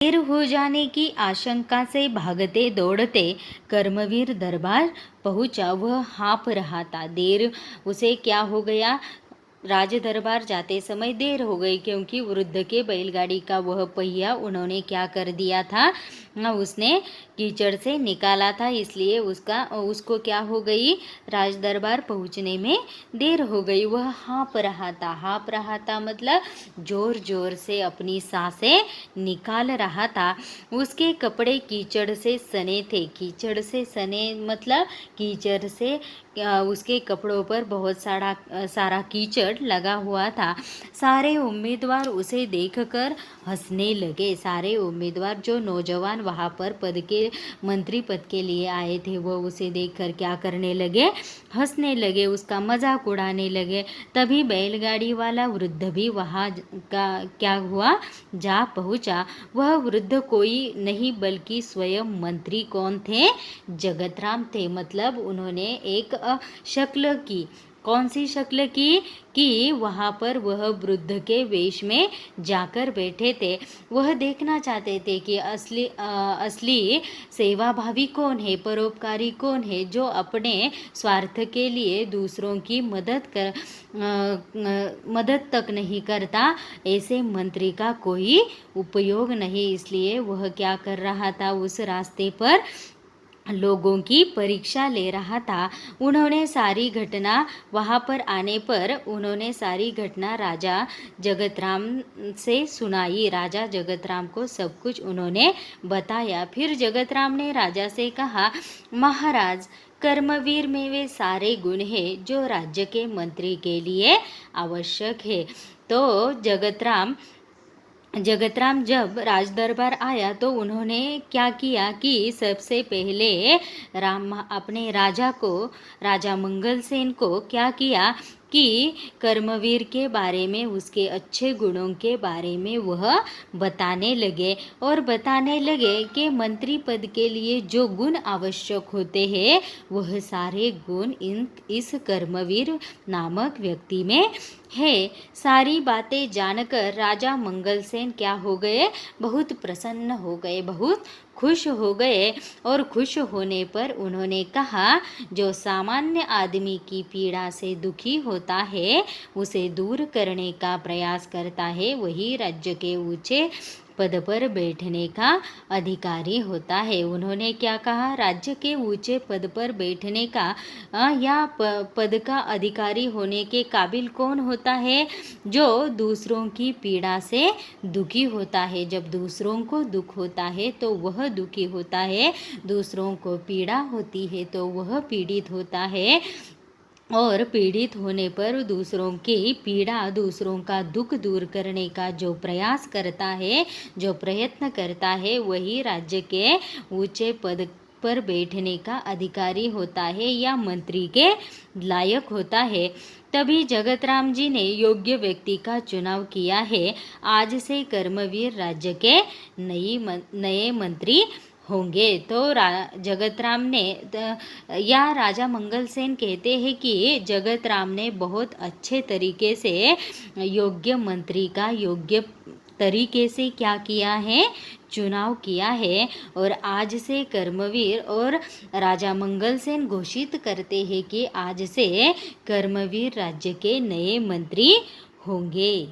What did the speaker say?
देर हो जाने की आशंका से भागते दौड़ते कर्मवीर दरबार पहुंचा। वह हाँफ रहा था। देर उसे क्या हो गया, राज दरबार जाते समय देर हो गई क्योंकि वृद्ध के बैलगाड़ी का वह पहिया उन्होंने क्या कर दिया था, उसने कीचड़ से निकाला था, इसलिए उसको क्या हो गई, राज दरबार पहुंचने में देर हो गई। वह हाँफ रहा था मतलब जोर जोर से अपनी सांसें निकाल रहा था। उसके कपड़े कीचड़ से सने थे। कीचड़ से सने मतलब कीचड़ से उसके कपड़ों पर बहुत सारा कीचड़ लगा हुआ था। सारे उम्मीदवार उसे देखकर हंसने लगे। सारे उम्मीदवार जो नौजवान वहाँ पर मंत्री पद के लिए आए थे, वो उसे देखकर क्या करने लगे, हंसने लगे, उसका मजाक उड़ाने लगे। तभी बैलगाड़ी वाला वृद्ध भी वहाँ का क्या हुआ, जा पहुँचा। वह वृद्ध कोई नहीं बल्कि स्वयं मंत्री कौन थे, जगतराम थे। मतलब उन्होंने एक शक्ल की, कौन सी शक्ल की कि वहाँ पर वह वृद्ध के वेश में जाकर बैठे थे। वह देखना चाहते थे कि असली सेवाभावी कौन है, परोपकारी कौन है, जो अपने स्वार्थ के लिए दूसरों की मदद तक नहीं करता। ऐसे मंत्री का कोई उपयोग नहीं। इसलिए वह क्या कर रहा था, उस रास्ते पर लोगों की परीक्षा ले रहा था। उन्होंने सारी घटना वहाँ पर आने पर उन्होंने सारी घटना राजा जगतराम से सुनाई। राजा जगतराम को सब कुछ उन्होंने बताया। फिर जगतराम ने राजा से कहा, महाराज, कर्मवीर में वे सारे गुण हैं जो राज्य के मंत्री के लिए आवश्यक है। तो जगतराम जब राज दरबार आया तो उन्होंने क्या किया कि सबसे पहले अपने राजा मंगलसेन को क्या किया कि कर्मवीर के बारे में, उसके अच्छे गुणों के बारे में वह बताने लगे और बताने लगे कि मंत्री पद के लिए जो गुण आवश्यक होते हैं वह सारे गुण इस कर्मवीर नामक व्यक्ति में है। सारी बातें जानकर राजा मंगलसेन क्या हो गए, बहुत प्रसन्न हो गए, बहुत खुश हो गए। और खुश होने पर उन्होंने कहा, जो सामान्य आदमी की पीड़ा से दुखी होता है, उसे दूर करने का प्रयास करता है, वही राज्य के ऊंचे पद पर बैठने का अधिकारी होता है। उन्होंने क्या कहा, राज्य के ऊंचे पद पर बैठने का या पद का अधिकारी होने के काबिल कौन होता है, जो दूसरों की पीड़ा से दुखी होता है। जब दूसरों को दुख होता है तो वह दुखी होता है, दूसरों को पीड़ा होती है तो वह पीड़ित होता है, और पीड़ित होने पर दूसरों की पीड़ा, दूसरों का दुख दूर करने का जो प्रयास करता है, जो प्रयत्न करता है, वही राज्य के ऊंचे पद पर बैठने का अधिकारी होता है या मंत्री के लायक होता है। तभी जगतराम जी ने योग्य व्यक्ति का चुनाव किया है। आज से कर्मवीर राज्य के नए मंत्री होंगे। तो जगतराम ने या राजा मंगलसेन कहते हैं कि जगतराम ने बहुत अच्छे तरीके से योग्य मंत्री का योग्य तरीके से क्या किया है, चुनाव किया है। और आज से कर्मवीर और राजा मंगलसेन घोषित करते हैं कि आज से कर्मवीर राज्य के नए मंत्री होंगे।